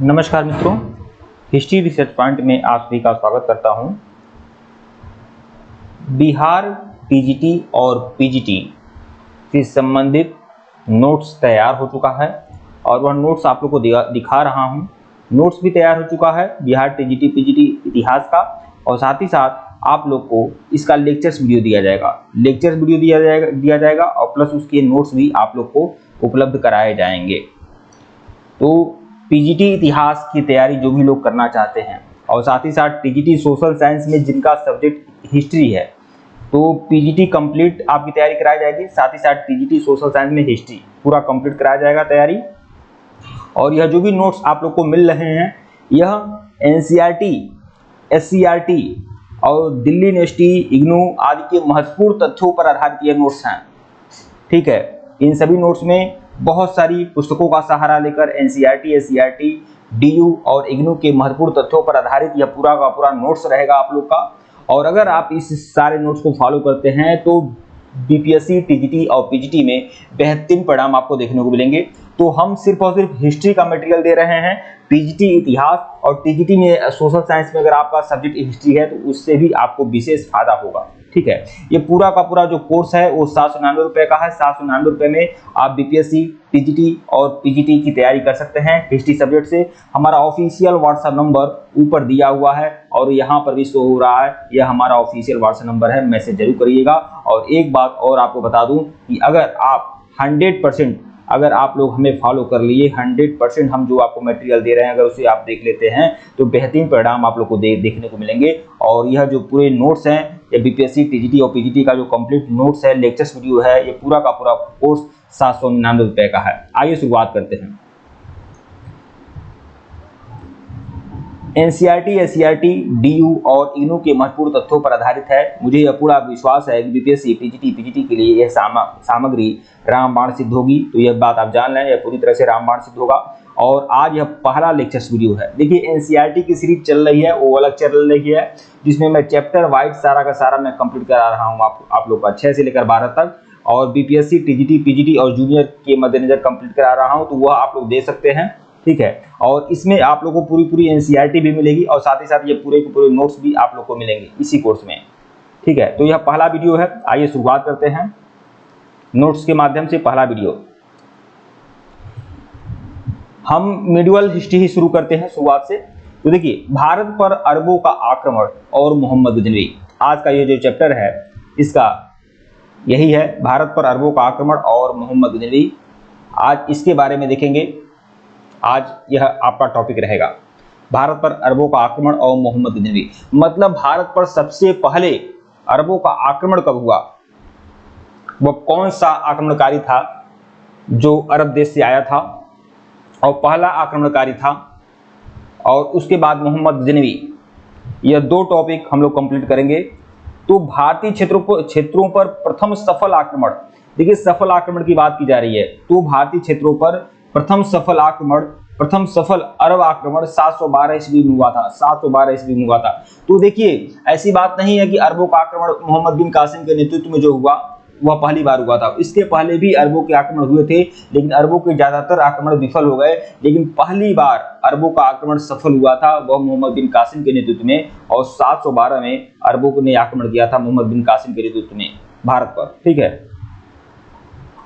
नमस्कार मित्रों, history research point में आप सभी का स्वागत करता हूं। बिहार टीजीटी और पीजीटी से संबंधित नोट्स तैयार हो चुका है और वह नोट्स आप लोग को दिखा रहा हूं। नोट्स भी तैयार हो चुका है बिहार टीजीटी पीजीटी इतिहास का, और साथ ही साथ आप लोग को इसका लेक्चर्स वीडियो दिया जाएगा और प्लस उसके नोट्स भी आप लोग को उपलब्ध कराए जाएंगे। तो पीजीटी इतिहास की तैयारी जो भी लोग करना चाहते हैं और साथ ही साथ टीजीटी सोशल साइंस में जिनका सब्जेक्ट हिस्ट्री है, तो पीजीटी कंप्लीट आपकी तैयारी कराई जाएगी। साथ ही साथ टीजीटी सोशल साइंस में हिस्ट्री पूरा कंप्लीट कराया जाएगा तैयारी। और यह जो भी नोट्स आप लोग को मिल रहे हैं, यह एनसीईआरटी, एससीईआरटी और दिल्ली यूनिवर्सिटी, इग्नू आदि के महत्वपूर्ण तथ्यों पर आधारित ये नोट्स हैं। ठीक है, इन सभी नोट्स में बहुत सारी पुस्तकों का सहारा लेकर एनसीईआरटी, एससीईआरटी, डीयू और इग्नू के महत्वपूर्ण तथ्यों पर आधारित यह पूरा का पूरा नोट्स रहेगा आप लोग का। और अगर आप इस सारे नोट्स को फॉलो करते हैं तो बीपीएससी, टीजीटी और पीजीटी में बेहतरीन परिणाम आपको देखने को मिलेंगे। तो हम सिर्फ और सिर्फ हिस्ट्री का मटेरियल दे रहे हैं। पीजीटी इतिहास और टीजीटी में सोशल साइंस में अगर आपका सब्जेक्ट हिस्ट्री है तो उससे भी आपको विशेष फायदा होगा। ठीक है, ये पूरा का पूरा जो कोर्स है वो 799 रुपए का है। 799 रुपए में आप बीपीएससी, टीजीटी और पीजीटी की तैयारी कर सकते हैं हिस्ट्री सब्जेक्ट से। हमारा ऑफिशियल व्हाट्सएप नंबर ऊपर दिया हुआ है और यहाँ पर भी शो हो रहा है, यह हमारा ऑफिशियल व्हाट्सएप नंबर है, मैसेज जरूर करिएगा। और एक बात और आपको बता दूं कि अगर आप 100% अगर आप लोग हमें फॉलो कर लिए, 100% हम जो आपको मटेरियल दे रहे हैं अगर उसे आप देख लेते हैं तो बेहतरीन परिणाम आप लोग को देखने को मिलेंगे। और यह जो पूरे नोट्स हैं, ये बीपीएससी, टीजीटी और पीजीटी का जो कंप्लीट नोट्स है, लेक्चर्स वीडियो है, ये पूरा का पूरा कोर्स 799 रुपए का है। आइए शुरुआत करते हैं। एनसीईआरटी, एससीईआरटी, डीयू और इग्नू के महत्वपूर्ण तथ्यों पर आधारित है। मुझे यह पूरा विश्वास है कि बीपीएससी, टीजीटी, पीजीटी के लिए यह सामग्री रामबाण सिद्ध होगी। तो यह बात आप जान लें, यह पूरी तरह से रामबाण सिद्ध होगा। और आज यह पहला लेक्चर्स वीडियो है। देखिए, एनसीईआरटी की सीरीज चल रही है, वो अलग चल रही है, जिसमें मैं चैप्टर वाइज सारा का सारा मैं कंप्लीट करा रहा हूँ आप लोग का 6 से लेकर 12 तक। और बीपीएससी, टीजीटी, पीजीटी और जूनियर के मद्देनजर कंप्लीट करा रहा हूँ, तो वह आप लोग दे सकते हैं। ठीक है, और इसमें आप लोगों को पूरी एनसीईआरटी भी मिलेगी और साथ ही साथ ये पूरे के पूरे नोट्स भी आप लोग को मिलेंगे इसी कोर्स में। ठीक है, तो यह पहला वीडियो है। आइए शुरुआत करते हैं नोट्स के माध्यम से। पहला वीडियो हम मिडिवल हिस्ट्री ही शुरू करते हैं शुरुआत से। तो देखिए, भारत पर अरबों का आक्रमण और मोहम्मद गजनवी, आज का ये जो चैप्टर है इसका यही है, भारत पर अरबों का आक्रमण और मोहम्मद गजनवी। आज इसके बारे में देखेंगे। आज यह आपका टॉपिक रहेगा, भारत पर अरबों का आक्रमण और मोहम्मद गजनवी। मतलब भारत पर सबसे पहले अरबों का आक्रमण कब हुआ, वह कौन सा आक्रमणकारी था जो अरब देश से आया था और पहला आक्रमणकारी था, और उसके बाद मोहम्मद गजनवी। यह दो टॉपिक हम लोग कंप्लीट करेंगे। तो भारतीय क्षेत्रों पर प्रथम सफल आक्रमण, देखिए सफल आक्रमण की बात की जा रही है, तो भारतीय क्षेत्रों पर प्रथम सफल अरब आक्रमण 712 ईस्वी में हुआ था। 712 ईस्वी में हुआ था। तो देखिए, ऐसी बात नहीं है कि अरबों का आक्रमण मोहम्मद बिन कासिम के नेतृत्व में जो हुआ वह पहली बार हुआ था। इसके पहले भी अरबों के आक्रमण हुए थे, लेकिन अरबों के ज्यादातर आक्रमण विफल हो गए। लेकिन पहली बार अरबों का आक्रमण सफल हुआ था, वह मोहम्मद बिन कासिम के नेतृत्व में, और 712 में अरबों ने आक्रमण किया था मोहम्मद बिन कासिम के नेतृत्व में भारत पर। ठीक है,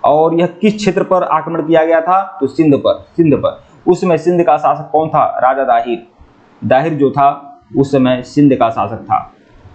और यह किस क्षेत्र पर आक्रमण किया गया था, तो सिंध पर। उस समय सिंध का शासक कौन था, राजा दाहिर जो था उस समय सिंध का शासक था।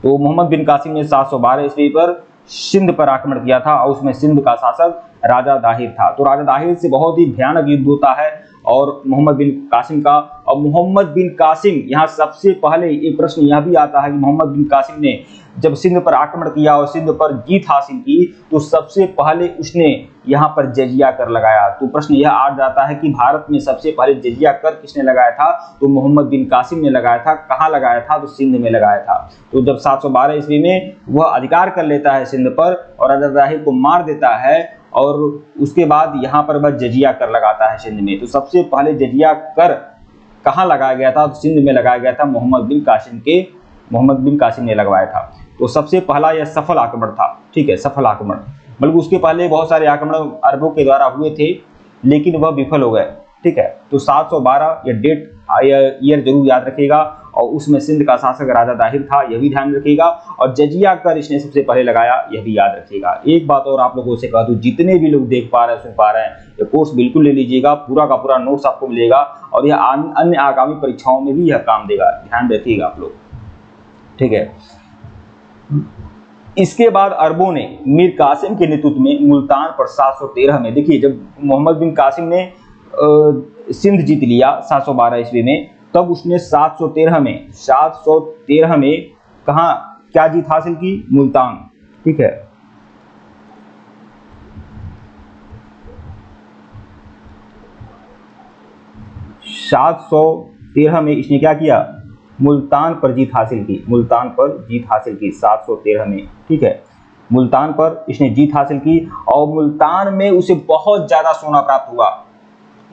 तो मोहम्मद बिन कासिम ने 712 ईस्वी पर सिंध पर आक्रमण किया था और उसमें सिंध का शासक राजा दाहिर था। तो राजा दाहिर से बहुत ही भयानक युद्ध होता है और मोहम्मद बिन कासिम का। और मोहम्मद बिन कासिम, यहाँ सबसे पहले एक प्रश्न यह भी आता है कि मोहम्मद बिन कासिम ने जब सिंध पर आक्रमण किया और सिंध पर जीत हासिल की, तो सबसे पहले उसने यहाँ पर जजिया कर लगाया। तो प्रश्न यह आ जाता है कि भारत में सबसे पहले जजिया कर किसने लगाया था, तो मोहम्मद बिन कासिम ने लगाया था। कहाँ लगाया था, तो सिंध में लगाया था। तो जब 712 ईस्वी में वह अधिकार कर लेता है सिंध पर और राजा दाहिर को मार देता है, और उसके बाद यहाँ पर वह जजिया कर लगाता है सिंध में। तो सबसे पहले जजिया कर कहाँ लगाया गया था, तो सिंध में लगाया गया था। मोहम्मद बिन कासिम ने लगवाया था। तो सबसे पहला यह सफल आक्रमण था। ठीक है, सफल आक्रमण। बल्कि उसके पहले बहुत सारे आक्रमण अरबों के द्वारा हुए थे, लेकिन वह विफल हो गए। ठीक है। तो 712 ये डेट ईयर जरूर याद रखिएगा, और उसमें सिंध का शासक राजा दाहिर था, यह भी ध्यान रखिएगा, और जजिया कर इसने सबसे पहले लगाया, यह भी याद रखिएगा। एक बात और आप लोगों से कह दूं, जितने भी लोग देख पा रहे हैं, सुन पा रहे हैं, ये कोर्स बिल्कुल ले लीजिएगा, पूरा का पूरा नोट्स आपको मिलेगा, और यह अन्य आगामी परीक्षाओं में भी यह काम देगा, ध्यान रखिएगा आप लोग, ठीक है। इसके बाद अरबों ने मीर कासिम के नेतृत्व में मुल्तान पर 713 में, देखिए जब मोहम्मद बिन कासिम ने सिंध जीत लिया 712 ईस्वी में, तब उसने 713 में कहाँ क्या जीत हासिल की? मुल्तान, ठीक है। सात सौ तेरह में इसने क्या किया? मुल्तान पर जीत हासिल की, मुल्तान पर जीत हासिल की 713 में, ठीक है। मुल्तान पर इसने जीत हासिल की, और मुल्तान में उसे बहुत ज्यादा सोना प्राप्त हुआ।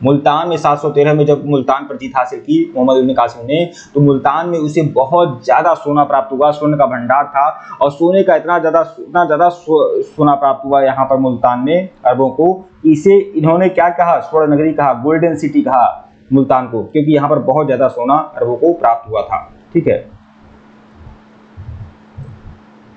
मुल्तान में 713 में जब मुल्तान पर जीत हासिल की मोहम्मद बिन कासिम ने, तो मुल्तान में उसे बहुत ज्यादा सोना प्राप्त हुआ, स्वर्ण का भंडार था, और सोने का इतना ज्यादा सोना प्राप्त हुआ यहाँ पर मुल्तान में अरबों को, इसे इन्होंने क्या कहा? स्वर्ण नगरी कहा, गोल्डन सिटी कहा मुल्तान को, क्योंकि यहाँ पर बहुत ज्यादा सोना अरबों को प्राप्त हुआ था, ठीक है।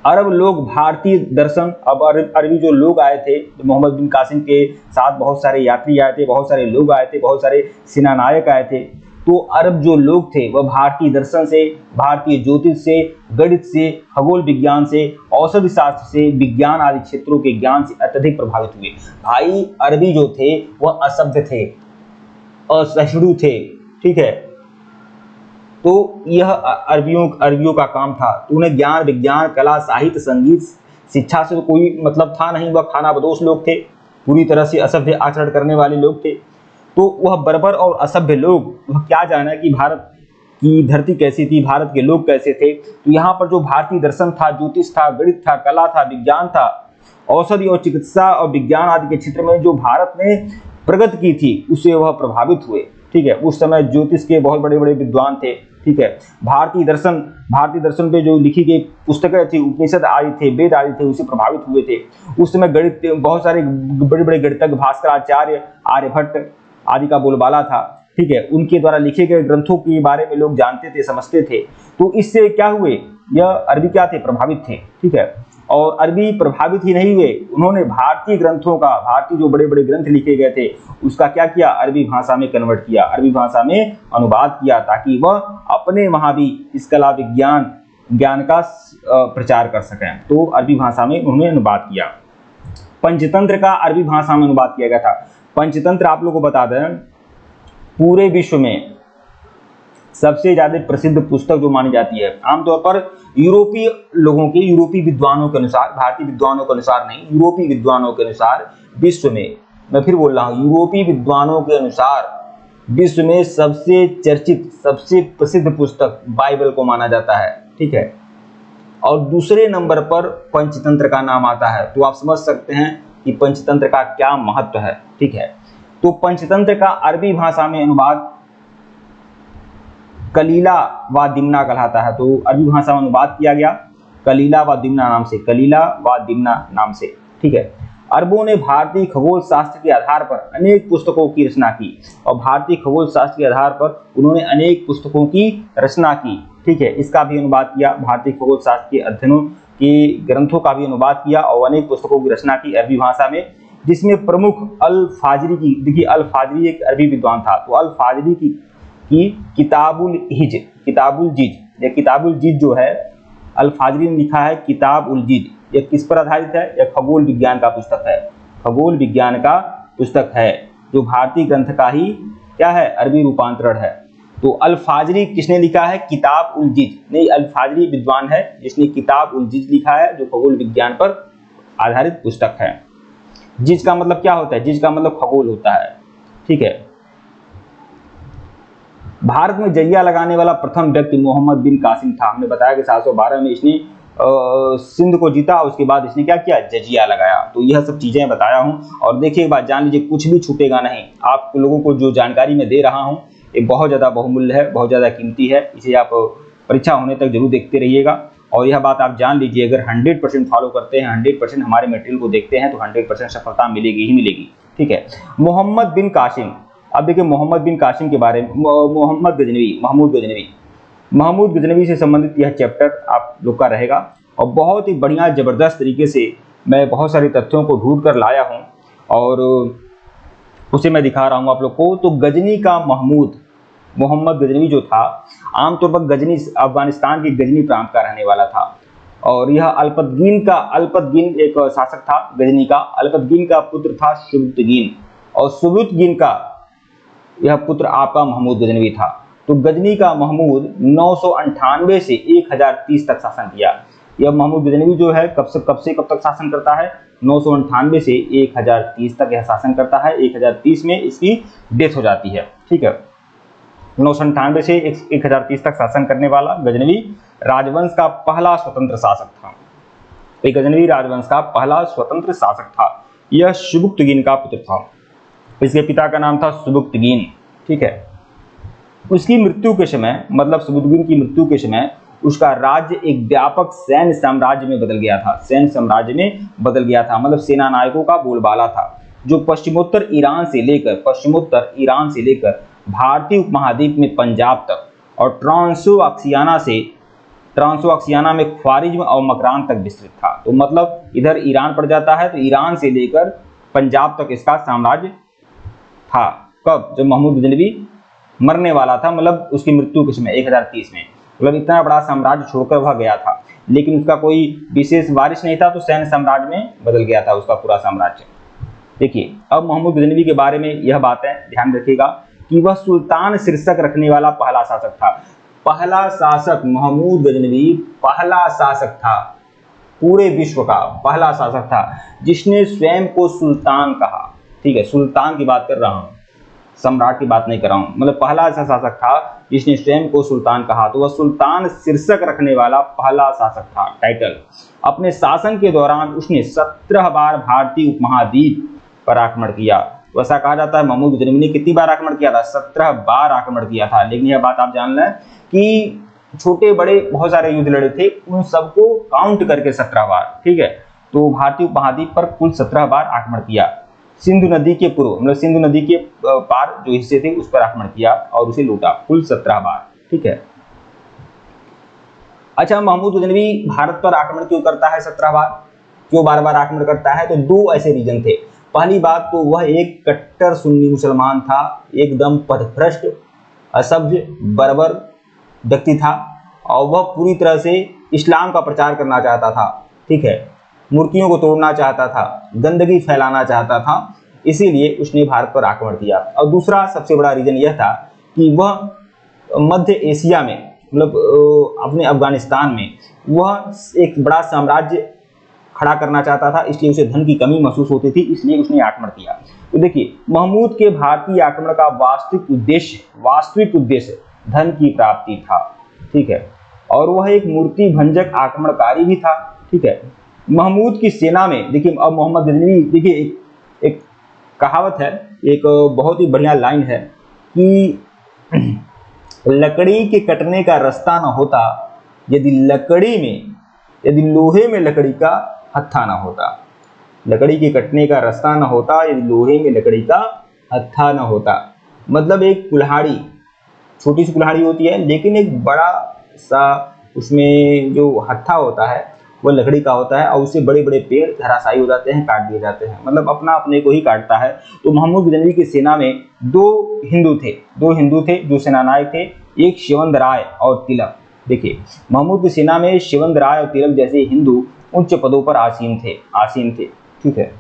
अरब लोग भारतीय दर्शन, अब अरबी जो लोग आए थे, मोहम्मद बिन कासिम के साथ बहुत सारे यात्री आए थे, बहुत सारे लोग आए थे, बहुत सारे सेनानायक आए थे, तो अरब जो लोग थे वह भारतीय दर्शन से, भारतीय ज्योतिष से, गणित से, खगोल विज्ञान से, औषधि शास्त्र से, विज्ञान आदि क्षेत्रों के ज्ञान से अत्यधिक प्रभावित हुए। भाई अरबी जो थे वह असभ्य थे, असहिष्णु थे, ठीक है। तो यह अरबियों का काम था। तो उन्हें ज्ञान, विज्ञान, कला, साहित्य, संगीत, शिक्षा से तो कोई मतलब था नहीं, वह खानाबदोश लोग थे, पूरी तरह से असभ्य आचरण करने वाले लोग थे। तो वह बर्बर और असभ्य लोग, वह क्या जाना कि भारत की धरती कैसी थी, भारत के लोग कैसे थे। तो यहाँ पर जो भारतीय दर्शन था, ज्योतिष था, गणित था, कला था, विज्ञान था, औषधि और चिकित्सा और विज्ञान आदि के क्षेत्र में जो भारत ने प्रगति की थी, उससे वह प्रभावित हुए, ठीक है। उस समय ज्योतिष के बहुत बड़े बड़े विद्वान थे, ठीक है। भारतीय दर्शन पे जो लिखी गई पुस्तकें थी, उपनिषद आदि थे, वेद आदि थे, उससे प्रभावित हुए थे। उस समय गणित, बहुत सारे बड़े बड़े गणितज्ञ, भास्कराचार्य, आर्यभट्ट आदि का बोलबाला था, ठीक है। उनके द्वारा लिखे गए ग्रंथों के बारे में लोग जानते थे, समझते थे। तो इससे क्या हुए? यह अरबी क्या थे? प्रभावित थे, ठीक है। और अरबी प्रभावित ही नहीं हुए, उन्होंने भारतीय ग्रंथों का, भारतीय जो बड़े बड़े ग्रंथ लिखे गए थे उसका क्या किया? अरबी भाषा में कन्वर्ट किया, अरबी भाषा में अनुवाद किया, ताकि वह अपने वहां भी इस कला ज्ञान का प्रचार कर सकें। तो अरबी भाषा में उन्होंने अनुवाद किया। पंचतंत्र का अरबी भाषा में अनुवाद किया गया था। पंचतंत्र आप लोगों को बता दें, पूरे विश्व में सबसे ज्यादा प्रसिद्ध पुस्तक जो मानी जाती है, आमतौर पर यूरोपीय लोगों के, यूरोपीय विद्वानों के अनुसार, भारतीय विद्वानों के अनुसार नहीं, यूरोपीय विद्वानों के अनुसार विश्व में, मैं फिर बोल रहा हूं, यूरोपीय विद्वानों के अनुसार विश्व में सबसे चर्चित, सबसे प्रसिद्ध पुस्तक बाइबल को माना जाता है, ठीक है। और दूसरे नंबर पर पंचतंत्र का नाम आता है। तो आप समझ सकते हैं कि पंचतंत्र का क्या महत्व है, ठीक है। तो पंचतंत्र का अरबी भाषा में अनुवाद कलीला व दिमना कहलाता है। तो अरबी भाषा में अनुवाद किया गया कलीला व दिमना नाम से, कलीला व दिमना नाम से, ठीक है। अरबों ने भारतीय खगोल शास्त्र के आधार पर अनेक पुस्तकों की रचना की, और भारतीय खगोल शास्त्र के आधार पर उन्होंने अनेक पुस्तकों की रचना की, ठीक है। इसका भी अनुवाद किया, भारतीय खगोल शास्त्र के अध्ययनों के ग्रंथों का भी अनुवाद किया, और अनेक पुस्तकों की रचना की अरबी भाषा में, जिसमें प्रमुख अल फाजरी की, देखिए अल फाजरी एक अरबी विद्वान था, तो अल फाजरी की किताबुल जिज, ये किताबुल जिज जो है, अल फाजरी ने लिखा है किताबुल जिज। यह किस पर आधारित है? यह खगोल विज्ञान का पुस्तक है, खगोल विज्ञान का पुस्तक है, जो भारतीय ग्रंथ का ही क्या है? अरबी रूपांतरण है। तो अल फाजरी किसने लिखा है? किताब उल जिज, नहीं, अल फाजरी विद्वान है जिसने किताब उल जिज लिखा है, जो खगोल विज्ञान पर आधारित पुस्तक है। जिज का मतलब क्या होता है? जिज का मतलब खगोल होता है, ठीक है। भारत में जजिया लगाने वाला प्रथम व्यक्ति मोहम्मद बिन कासिम था। हमने बताया कि 712 में इसने सिंध को जीता, उसके बाद इसने क्या किया? जजिया लगाया। तो यह सब चीजें बताया हूं, और देखिए एक बात जान लीजिए, कुछ भी छूटेगा नहीं। आप लोगों को जो जानकारी मैं दे रहा हूं ये बहुत ज्यादा बहुमूल्य है, बहुत ज्यादा कीमती है, इसे आप परीक्षा होने तक जरूर देखते रहिएगा। और यह बात आप जान लीजिए, अगर 100% फॉलो करते हैं, 100% हमारे मटेरियल को देखते हैं, तो 100% सफलता मिलेगी ही मिलेगी, ठीक है। मोहम्मद बिन कासिम अब देखिए मोहम्मद बिन कासिम के बारे में, महमूद गजनवी से संबंधित यह चैप्टर आप लोग का रहेगा और बहुत ही बढ़िया जबरदस्त तरीके से मैं बहुत सारे तथ्यों को ढूंढ कर लाया हूं और उसे मैं दिखा रहा हूं आप लोग को। तो गजनी का मोहम्मद गजनवी जो था, आमतौर पर गजनी अफगानिस्तान के गजनी प्रांत का रहने वाला था और यह अल्पतगीन एक शासक था गजनी का। अल्पतगीन का पुत्र था सुबुक्तगीन और सुबुक्तगीन का यह पुत्र आपका महमूद गजनवी था। तो गजनी का महमूद 998 से 1030 तक शासन किया। यह महमूद गजनवी जो है कब से कब तक शासन करता है? 998 से 1030 तक यह शासन करता है। 1030 में इसकी डेथ हो जाती है। ठीक है, 998 से 1030 तक शासन करने वाला गजनवी राजवंश का पहला स्वतंत्र शासक था। तो गजनवी राजवंश का पहला स्वतंत्र शासक था। यह सुबुक्तगीन का पुत्र था। इसके पिता का नाम था सुबुक्तगीन। ठीक है, उसकी मृत्यु के समय, मतलब सुबुक्तगीन की मृत्यु के समय उसका राज्य एक व्यापक सैन्य साम्राज्य में बदल गया था। मतलब सेना नायकों का बोलबाला था, जो पश्चिमोत्तर ईरान से लेकर भारतीय उपमहाद्वीप में पंजाब तक और ट्रांसोक्सियाना में ख्वारिज्म और मकरान तक विस्तृत था। तो मतलब इधर ईरान पड़ जाता है, तो ईरान से लेकर पंजाब तक इसका साम्राज्य था। कब? जब महमूद गजनवी मरने वाला था, मतलब उसकी मृत्यु के समय 1030 में। मतलब इतना बड़ा साम्राज्य छोड़कर वह गया था, लेकिन उसका कोई विशेष वारिस नहीं था, तो सैन्य साम्राज्य में बदल गया था उसका पूरा साम्राज्य। देखिए, अब महमूद गजनवी के बारे में यह बातें ध्यान रखिएगा कि वह सुल्तान शीर्षक रखने वाला पहला शासक था। पहला शासक महमूद गजनवी पहला शासक था, पूरे विश्व का पहला शासक था जिसने स्वयं को सुल्तान कहा। ठीक है, सुल्तान की बात कर रहा हूं, सम्राट की बात नहीं कर रहा हूं। मतलब पहला ऐसा शासक था जिसने स्वयं को सुल्तान कहा। तो वह सुल्तान शीर्षक रखने वाला पहला शासक था, टाइटल। अपने शासन के दौरान उसने 17 बार भारतीय उपमहाद्वीप पर आक्रमण किया। तो ऐसा कहा जाता है महमूद गजनवी ने कितनी बार आक्रमण किया था? 17 बार आक्रमण किया था। लेकिन यह बात आप जान लें कि छोटे बड़े बहुत सारे युद्ध लड़े थे, उन सबको काउंट करके 17 बार। ठीक है, तो भारतीय उपमहाद्वीप पर कुल 17 बार आक्रमण किया। सिंधु नदी के पूर्व, मतलब सिंधु नदी के पार जो हिस्से थे उस पर आक्रमण किया और उसे लूटा, कुल 17 बार। ठीक है, अच्छा, महमूद गजनवी भारत पर आक्रमण क्यों करता है 17 बार? क्यों बार बार आक्रमण करता है? तो दो ऐसे रीजन थे। पहली बात तो वह एक कट्टर सुन्नी मुसलमान था, एकदम पथभ्रष्ट, असभ्य, बर्बर व्यक्ति था और वह पूरी तरह से इस्लाम का प्रचार करना चाहता था। ठीक है, मूर्तियों को तोड़ना चाहता था, गंदगी फैलाना चाहता था, इसीलिए उसने भारत पर आक्रमण किया। और दूसरा सबसे बड़ा रीजन यह था कि वह मध्य एशिया में, मतलब अपने अफगानिस्तान में वह एक बड़ा साम्राज्य खड़ा करना चाहता था, इसलिए उसे धन की कमी महसूस होती थी, इसलिए उसने आक्रमण किया। तो देखिए, महमूद के भारतीय आक्रमण का वास्तविक उद्देश्य धन की प्राप्ति था। ठीक है, और वह एक मूर्ति भंजक आक्रमणकारी भी था। ठीक है, महमूद की सेना में, देखिए अब मोहम्मद गजनवी, देखिए एक कहावत है, एक बहुत ही बढ़िया लाइन है कि लकड़ी के कटने का रास्ता न होता यदि लोहे में लकड़ी का हत्था न होता। लकड़ी के कटने का रास्ता न होता यदि लोहे में लकड़ी का हत्था न होता। मतलब एक कुल्हाड़ी, छोटी सी कुल्हाड़ी होती है, लेकिन एक बड़ा सा उसमें जो हत्था होता है वो लकड़ी का होता है और उससे बड़े बड़े पेड़ धराशायी हो जाते हैं, काट दिए जाते हैं, मतलब अपना अपने को ही काटता है। तो महमूद गजनवी की सेना में दो हिंदू थे जो सेनानायक थे, एक शिवंद राय और तिलक। देखिए, महमूद की सेना में शिवंद राय और तिलक जैसे हिंदू उच्च पदों पर आसीन थे। ठीक है,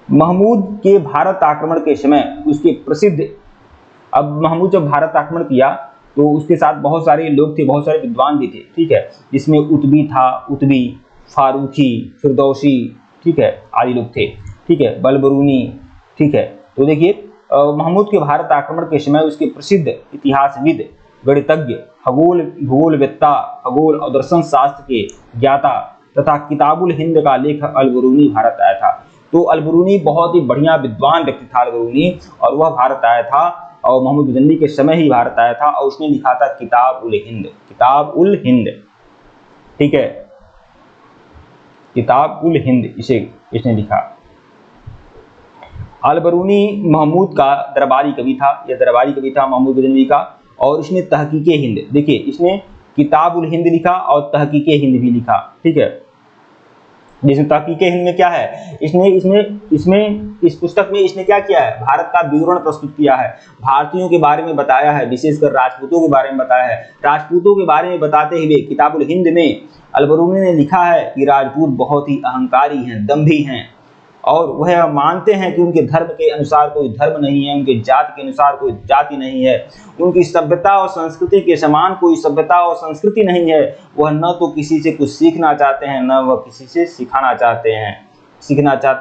महमूद के भारत आक्रमण के समय उसके प्रसिद्ध, अब महमूद जब भारत आक्रमण किया तो उसके साथ बहुत सारे लोग थे, बहुत सारे विद्वान भी थे। ठीक है, जिसमें उतबी, फारूकी, फिरदौसी, ठीक है, आदि लोग थे। ठीक है, बलबरूनी। ठीक है, तो देखिए महमूद के भारत आक्रमण के समय उसके प्रसिद्ध इतिहासविद, गणितज्ञ, भूगोलवेत्ता, खगोल और दर्शन शास्त्र के ज्ञाता तथा किताबुल हिंद का लेखक अल-बरूनी भारत आया था। तो अल-बरूनी बहुत ही बढ़िया विद्वान व्यक्ति था अल-बरूनी, और वह भारत आया था और महमूद गजनवी के समय ही भारत आया था और उसने लिखा था किताब उल हिंद। ठीक है, किताब उल हिंद इसने लिखा। अलबरूनी महमूद का दरबारी कवि था, यह दरबारी कवि था महमूद गजनवी का। और इसने तहकीके हिंद, देखिए इसने किताबुल हिंद लिखा और तहकीके हिंद भी लिखा, ठीक है। जिसमें तहकीके हिंद में क्या है, इसने इस पुस्तक में इसने क्या किया है, भारत का विवरण प्रस्तुत किया है, भारतीयों के बारे में बताया है, विशेषकर राजपूतों के बारे में बताया है। राजपूतों के बारे में बताते हुए किताबुल हिंद में अलबरूनी ने लिखा है कि राजपूत बहुत ही अहंकारी हैं, दंभी हैं, और वह मानते हैं कि उनके धर्म के अनुसार कोई धर्म नहीं है, उनके जाति के अनुसार कोई जाति नहीं है, उनकी सभ्यता और संस्कृति के समान कोई सभ्यता और संस्कृति नहीं है। वह न तो किसी से कुछ सीखना चाहते हैं, न वह किसी से सीखना चाहते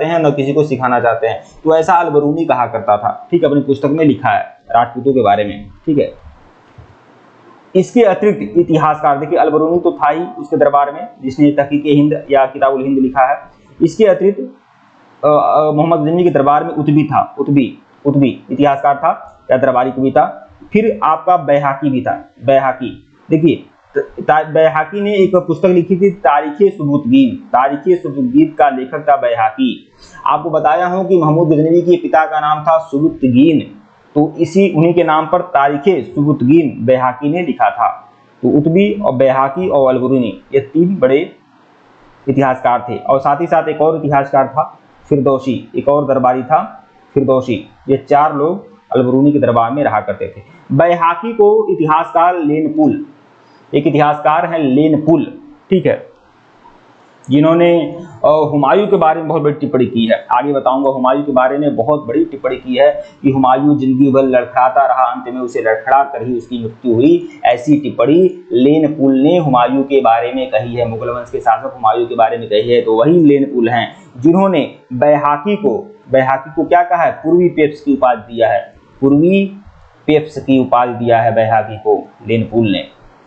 हैं, न किसी को सिखाना चाहते हैं। तो ऐसा अलबरूनी कहा करता था, ठीक है, अपनी पुस्तक में लिखा है राजपूतों के बारे में, ठीक है। इसके अतिरिक्त इतिहासकार, देखिए अलबरूनी तो था ही उसके दरबार में जिसने तहकीके हिंद या किताबुल हिंद लिखा है। इसके अतिरिक्त मोहम्मद गजनवी के दरबार में उतबी था, उतबी इतिहासकार था या दरबारी कवि था। फिर आपका बैहाकी भी था, बैहाकी, देखिए बैहाकी ने एक पुस्तक लिखी थी तारीखे सुबुतगीन का लेखक था बैहाकी। आपको बताया हूं कि महमूद गजनवी के पिता का नाम था सुबुतगीन, तो उन्हीं के नाम पर तारीखे सुबुतगीन बैहाकी ने लिखा था। तो उतबी और बैहाकी और अलबरूनी ये तीन बड़े इतिहासकार थे। और साथ ही साथ एक और इतिहासकार था फिरदौसी, एक और दरबारी था फिरदौसी। ये चार लोग अलबरूनी के दरबार में रहा करते थे। बैहाकी को इतिहासकार लेनपुल, एक इतिहासकार है लेनपुल, ठीक है, जिन्होंने हुमायूं के बारे में बहुत बड़ी टिप्पणी की है। आगे बताऊंगा, हुमायूं के बारे में बहुत बड़ी टिप्पणी की है कि हुमायूं जिंदगी भर लड़खड़ाता रहा, अंत में उसे लड़खड़ा कर ही उसकी मृत्यु हुई। ऐसी टिप्पणी लेनपुल ने हुमायूं के बारे में कही है, मुगल वंश के शासक हुमायूं के बारे में कही है। तो वही लेनपुल हैं जिन्होंने बैहाकी को क्या कहा है, पूर्वी पेप्स की उपाधि दिया है, पूर्वी पेप्स की उपाधि दिया है बैहाकी को लेनपुल ने,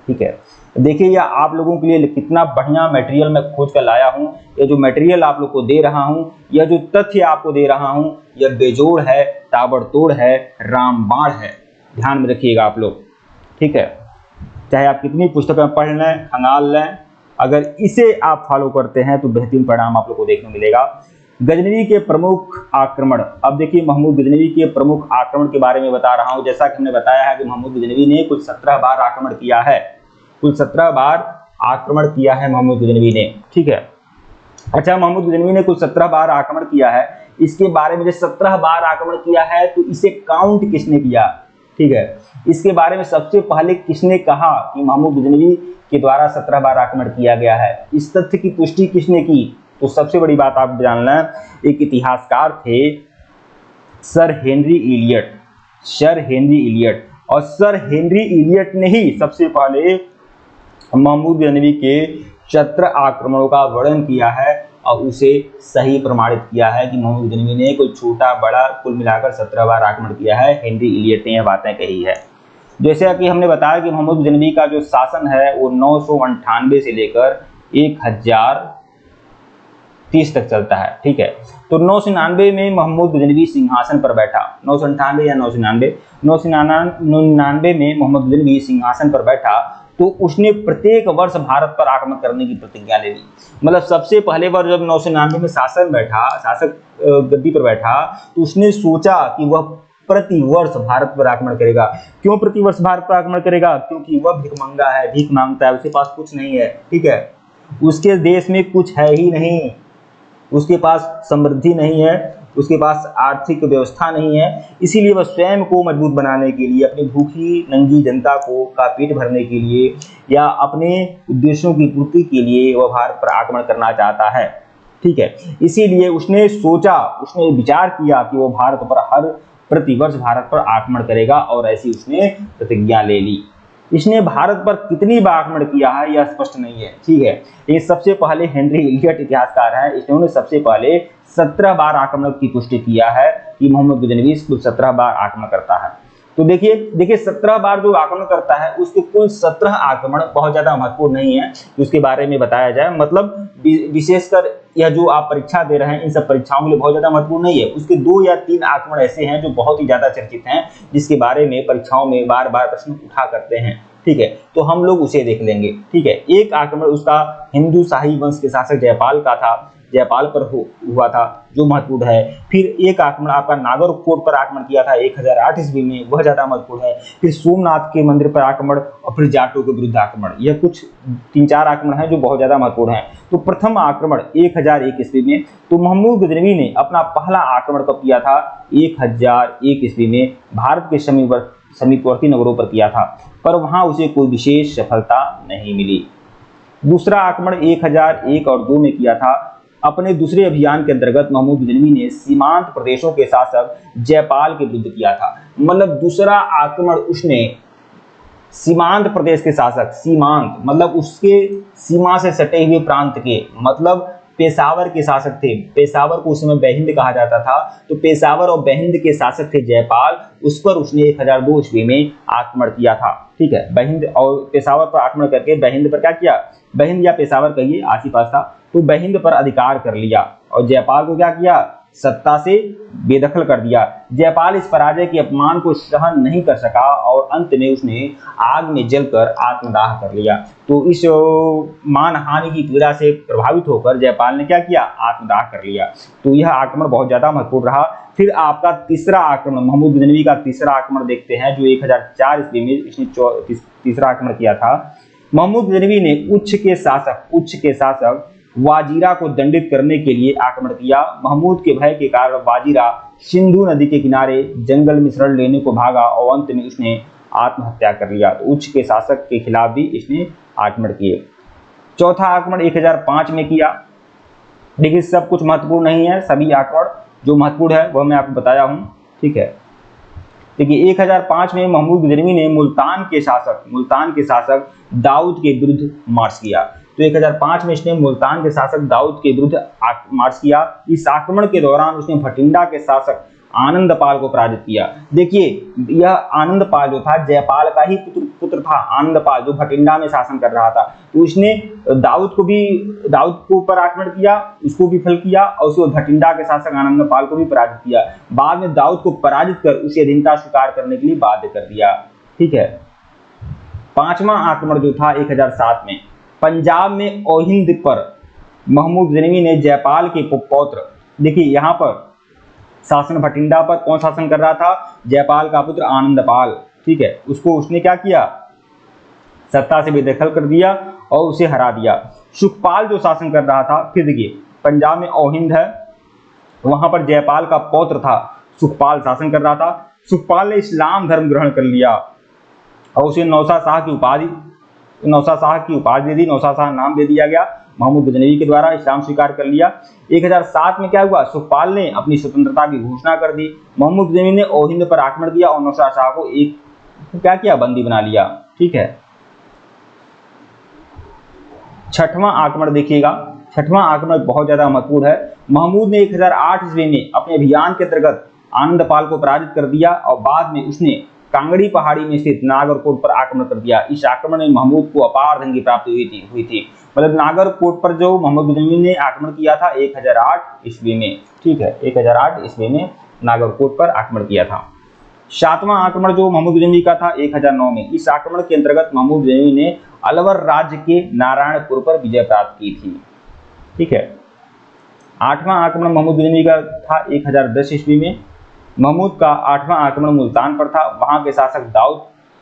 ठीक है। देखिए यह आप लोगों के लिए कितना बढ़िया मटेरियल मैं खोज कर लाया हूं। ये जो मटेरियल आप लोग को दे रहा हूं, यह जो तथ्य आपको दे रहा हूं, यह बेजोड़ है, ताबड़तोड़ है, रामबाण है। ध्यान में रखिएगा आप लोग, ठीक है। चाहे आप कितनी पुस्तकें पढ़ लें, खंगाल लें, अगर इसे आप फॉलो करते हैं तो बेहतरीन परिणाम आप लोग को देखने मिलेगा। गजनवी के प्रमुख आक्रमण, अब देखिए महमूद गजनवी के प्रमुख आक्रमण के बारे में बता रहा हूं। जैसा कि हमने बताया है कि महमूद गजनवी ने कुल 17 बार आक्रमण किया है, कुल 17 बार आक्रमण किया है महमूद गजनवी ने, ठीक है। अच्छा, महमूद गजनवी ने कुल 17 बार आक्रमण किया है। इसके बारे में जो 17 बार आक्रमण किया है तो इसे काउंट किसने किया, ठीक है। इसके बारे में सबसे पहले किसने कहा कि महमूद गजनवी के द्वारा 17 बार आक्रमण किया गया है, इस तथ्य की पुष्टि किसने की? तो सबसे बड़ी बात आप जानना, एक इतिहासकार थे सर हेनरी इलियट, और सर हेनरी इलियट ने ही सबसे पहले महमूद गजनवी के 17 आक्रमणों का वर्णन किया है और उसे सही प्रमाणित किया है कि महमूद गजनवी ने कोई छोटा बड़ा कुल मिलाकर 17 बार आक्रमण किया है। हेनरी इलियट ने यह बातें कही है। जैसे कि हमने बताया कि महमूद गजनवी का जो शासन है वो 998 से लेकर 1030 तक चलता है, ठीक है। तो 999 में महमूद गजनवी सिंहासन पर बैठा, 998 या 999 में महमूद गजनवी सिंहासन पर बैठा, तो उसने प्रत्येक वर्ष भारत पर आक्रमण करने की प्रतिज्ञा ले ली। मतलब सबसे पहले बार जब 999 में शासक गद्दी पर बैठा, तो उसने सोचा कि वह प्रति वर्ष भारत पर आक्रमण करेगा। क्यों प्रति वर्ष भारत पर आक्रमण करेगा? क्योंकि वह भिखमंगा है, भीख मांगता है, उसके पास कुछ नहीं है, ठीक है। उसके देश में कुछ है ही नहीं, उसके पास समृद्धि नहीं है, उसके पास आर्थिक व्यवस्था नहीं है। इसीलिए वह स्वयं को मजबूत बनाने के लिए, अपनी भूखी नंगी जनता का पेट भरने के लिए या अपने उद्देश्यों की पूर्ति के लिए वह भारत पर आक्रमण करना चाहता है, ठीक है। इसीलिए उसने विचार किया कि वह भारत पर प्रति वर्ष भारत पर आक्रमण करेगा और ऐसी उसने प्रतिज्ञा ले ली। इसने भारत पर कितनी बार आक्रमण किया है यह स्पष्ट नहीं है, ठीक है। ये सबसे पहले हेनरी इलियट इतिहासकार हैं, इन्होंने सबसे पहले 17 बार आक्रमण की पुष्टि किया है कि महमूद गजनवी कुल 17 बार आक्रमण करता है। तो देखिए 17 बार जो आक्रमण करता है उसके कुल 17 आक्रमण बहुत ज्यादा महत्वपूर्ण नहीं है उसके बारे में बताया जाए। मतलब विशेषकर यह जो आप परीक्षा दे रहे हैं इन सब परीक्षाओं के लिए बहुत ज्यादा महत्वपूर्ण नहीं है। उसके 2 या 3 आक्रमण ऐसे हैं जो बहुत ही ज्यादा चर्चित हैं, जिसके बारे में परीक्षाओं में बार बार प्रश्न उठा करते हैं, ठीक है। तो हम लोग उसे देख लेंगे, ठीक है। एक आक्रमण उसका हिंदू शाही वंश के शासक जयपाल का था, जयपाल पर हुआ था जो महत्वपूर्ण है। फिर एक आक्रमण आपका नागरकोट पर आक्रमण किया था 1008 ईस्वी में, वह ज्यादा महत्वपूर्ण है। फिर सोमनाथ के मंदिर पर आक्रमण और फिर जाटों के विरुद्ध आक्रमण, यह कुछ 3-4 आक्रमण है जो बहुत ज्यादा महत्वपूर्ण है। तो प्रथम आक्रमण 1001 ईस्वी में, तो महमूद गजनवी ने अपना पहला आक्रमण कब किया था? 1001 ईस्वी में भारत के समीपवर्ती नगरों पर किया था, पर वहां उसे कोई विशेष सफलता नहीं मिली। दूसरा आक्रमण 1001 और 2 में किया था। अपने दूसरे अभियान के अंतर्गत महमूद गजनवी ने सीमांत प्रदेशों के शासक जयपाल के विरुद्ध किया था। मतलब दूसरा आक्रमण उसने सीमांत प्रदेश के शासक, सीमांत मतलब उसके सीमा से सटे हुए प्रांत के, मतलब पेशावर के शासक थे। पेशावर को उस समय बेहिंद कहा जाता था, तो पेशावर और बेहिंद के शासक थे जयपाल, उस पर उसने 1002 ईस्वी में आक्रमण किया था। ठीक है, बेहिंद और पेशावर पर आक्रमण करके बेहिंद पर क्या किया? बेहिंद या पेशावर कहिए, आसिपास था, तो बेहिंद पर अधिकार कर लिया और जयपाल को क्या किया? सत्ता से बेदखल कर दिया। जयपाल इस पराजय के अपमान को सहन नहीं कर सका और अंत में उसने आग में जलकर आत्मदाह कर लिया। तो इस मानहानि की पीड़ा से प्रभावित होकर जयपाल ने क्या किया? आत्मदाह कर लिया। तो यह आक्रमण बहुत ज्यादा महत्वपूर्ण रहा। फिर आपका तीसरा आक्रमण, महमूद गजनवी का तीसरा आक्रमण देखते हैं, जो 1004 ईस्वी में इसने तीसरा आक्रमण किया था। महमूद गजनवी ने उच्च के शासक वाजीरा को दंडित करने के लिए आक्रमण किया। महमूद के भय के कारण वाजीरा सिंधु नदी के किनारे जंगल में शरण लेने को भागा और अंत में उसने आत्महत्या कर लिया। तो उच्च के शासक के खिलाफ भी इसने आक्रमण किए। चौथा आक्रमण 1005 में किया। देखिए सब कुछ महत्वपूर्ण नहीं है, सभी आक्रमण जो महत्वपूर्ण है वह मैं आपको बताया हूं। ठीक है, देखिए 1005 में महमूद गजनवी ने मुल्तान के शासक दाऊद के विरुद्ध मार्च किया। तो 1005 में इसने मुल्तान के शासक दाऊद के विरुद्ध मार्च किया। इस आक्रमण के दौरान उसने भटिंडा के शासक आनंदपाल को पराजित किया। देखिए यह आनंदपाल जो था जयपाल का ही पुत्र था, आनंदपाल जो भटिंडा में शासन कर रहा था। तो उसने दाऊद को ऊपर आक्रमण किया, उसको विफल किया और उसको भटिंडा के शासक आनंदपाल को भी पराजित किया। बाद में दाऊद को पराजित कर उसे अधीनता स्वीकार करने के लिए बाध्य कर दिया। ठीक है, पांचवा आक्रमण जो था 1007 में, पंजाब में ओहिंद पर महमूद गजनवी ने जयपाल के पौत्र, देखिए यहाँ पर शासन भटिंडा पर कौन शासन कर रहा था? जयपाल का पुत्र आनंदपाल। ठीक है, उसको उसने क्या किया? सत्ता से बेदखल कर दिया और उसे हरा दिया। सुखपाल जो शासन कर रहा था, फिर देखिए पंजाब में ओहिंद है, वहां पर जयपाल का पौत्र था सुखपाल शासन कर रहा था। सुखपाल ने इस्लाम धर्म ग्रहण कर लिया और उसे नौसा शाह की उपाधि दे दी, नौसा शाह नाम दे दिया गया। महमूद गजनवी के द्वारा इस्लाम स्वीकार कर लिया। 1007 में क्या हुआ? सुखपाल ने अपनी स्वतंत्रता की घोषणा कर दी। महमूद गजनवी ने ओहिंद पर आक्रमण किया और नौसा शाह को क्या किया? बंदी बना लिया। ठीक है, छठवां आक्रमण देखिएगा। छठवां आक्रमण बहुत ज्यादा महत्वपूर्ण है। महमूद ने 1008 ईस्वी में अपने अभियान के अंतर्गत आनंदपाल को पराजित कर दिया और बाद में उसने कांगड़ी पहाड़ी में स्थित नागरकोट पर आक्रमण कर दिया। इस आक्रमण में महमूद को अपार धन की प्राप्ति हुई थी। मतलब नागरकोट पर जो महमूद गजनवी ने आक्रमण किया था 1008 ईस्वी में। ठीक है, 1008 ईस्वी में नागरकोट पर आक्रमण किया था। सातवां आक्रमण जो महमूद गजनवी का था 1009 में। इस आक्रमण के अंतर्गत महमूद गजनवी ने अलवर राज्य के नारायणपुर पर विजय प्राप्त की थी। ठीक है, आठवां आक्रमण महमूद गजनवी का था 1010 ईस्वी में। महमूद का आठवां आक्रमण मुल्तान पर था। वहां के शासक दाऊद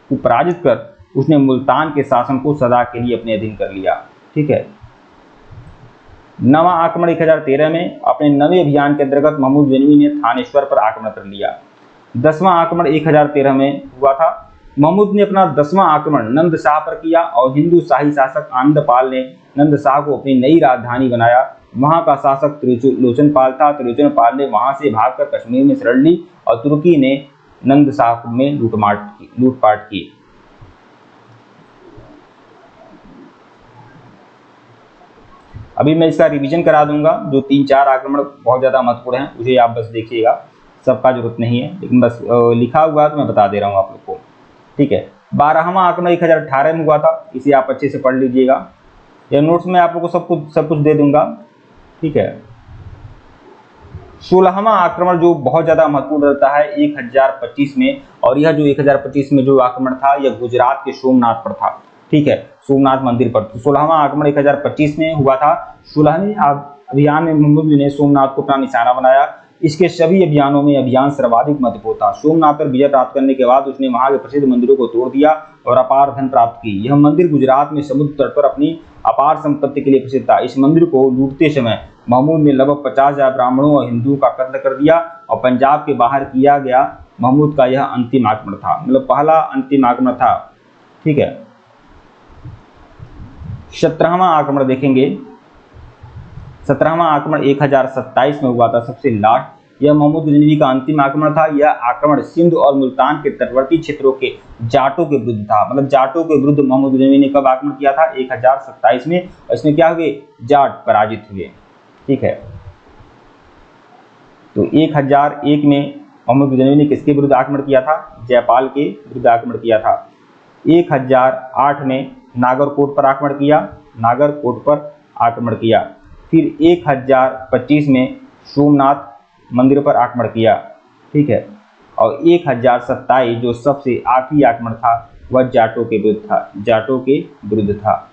को पराजित कर उसने मुल्तान के शासन को सदा के लिए अपने अधीन कर लिया। ठीक है, नवा आक्रमण 1013 में अपने नवे अभियान के अंतर्गत महमूद गजनवी ने थानेश्वर पर आक्रमण कर लिया। 10वां आक्रमण 1013 में हुआ था। महमूद ने अपना 10वां आक्रमण नंद शाह पर किया और हिंदू शाही शासक आनंदपाल ने नंद शाह को अपनी नई राजधानी बनाया। वहां का शासक त्रिलोचन पाल था। त्रिलोचन पाल ने वहां से भागकर कश्मीर में शरण ली और तुर्की ने नंद शाह में लूटपाट की। अभी मैं इसका रिवीजन करा दूंगा। जो 3-4 आक्रमण बहुत ज्यादा महत्वपूर्ण हैं उसे आप बस देखिएगा, सबका जरूरत नहीं है, लेकिन बस लिखा हुआ तो मैं बता दे रहा हूँ आप लोग को। ठीक है, 12वां आक्रमण 1018 में हुआ था। इसे आप अच्छे से पढ़ लीजिएगा, या नोट्स में आप लोग को सब कुछ दे दूंगा। ठीक है, 16वां आक्रमण जो बहुत ज्यादा महत्वपूर्ण रहता है 1025 में, और यह जो 1025 में जो आक्रमण था यह गुजरात के सोमनाथ पर था। ठीक है, सोमनाथ मंदिर पर। 16वां आक्रमण 1025 में हुआ था। 16वीं अभियान में मोहम्मद ने सोमनाथ को अपना निशाना बनाया। इसके सभी अभियानों में अभियान सर्वाधिक महत्वपूर्ण था। सोमनाथ पर विजय प्राप्त करने के बाद उसने वहां के प्रसिद्ध मंदिरों को तोड़ दिया और अपार धन प्राप्त की। यह मंदिर गुजरात में समुद्र तट पर अपनी अपार संपत्ति के लिए प्रसिद्ध था। इस मंदिर को लूटते समय महमूद ने लगभग 50,000 ब्राह्मणों और हिंदुओं का कत्ल कर दिया और पंजाब के बाहर किया गया महमूद का यह अंतिम आक्रमण था, मतलब पहला अंतिम आक्रमण था। ठीक है, 17वां आक्रमण देखेंगे। 17वां आक्रमण 1027 में हुआ था, सबसे लास्ट। यह मोहम्मद गजनवी का अंतिम आक्रमण था। यह आक्रमण सिंध और मुल्तान के तटवर्ती क्षेत्रों के जाटों के विरुद्ध था। मतलब जाटों के विरुद्ध मोहम्मद गजनवी ने कब आक्रमण किया था? 1027 में। और इसमें क्या हुए? जाट पराजित हुए। ठीक है, तो 1001 में मोहम्मद गजनवी ने किसके विरुद्ध आक्रमण किया था? जयपाल के विरुद्ध आक्रमण किया था। 1008 में नागरकोट पर आक्रमण किया, नागरकोट पर आक्रमण किया। फिर 1025 में सोमनाथ मंदिर पर आक्रमण किया। ठीक है, और 1027 जो सबसे आखिरी आक्रमण था वह जाटों के विरुद्ध था, जाटों के विरुद्ध था।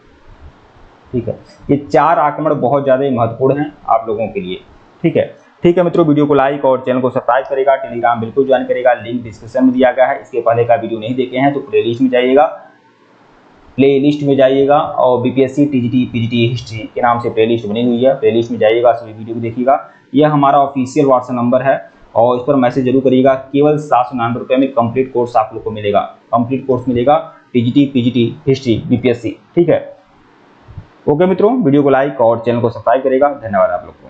ठीक है, ये 4 आक्रमण बहुत ज़्यादा महत्वपूर्ण हैं आप लोगों के लिए। ठीक है मित्रों, वीडियो को लाइक और चैनल को सब्सक्राइब करेगा, टेलीग्राम बिल्कुल ज्वाइन करेगा, लिंक डिस्क्रिप्शन में दिया गया है। इसके पहले का वीडियो नहीं देखे हैं तो प्लेलिस्ट में जाइएगा और बीपीएससी टीजीटी पीजीटी हिस्ट्री के नाम से प्लेलिस्ट बनी हुई है, प्लेलिस्ट में जाइएगा, सभी वीडियो को देखिएगा। यह हमारा ऑफिशियल व्हाट्सएप नंबर है और इस पर मैसेज जरूर करिएगा। केवल 799 रुपये में कंप्लीट कोर्स आप लोग को मिलेगा, कंप्लीट कोर्स मिलेगा टीजीटी पीजीटी हिस्ट्री बीपीएससी। ठीक है, ओके मित्रों, वीडियो को लाइक और चैनल को सब्सक्राइब करेगा। धन्यवाद आप लोग को।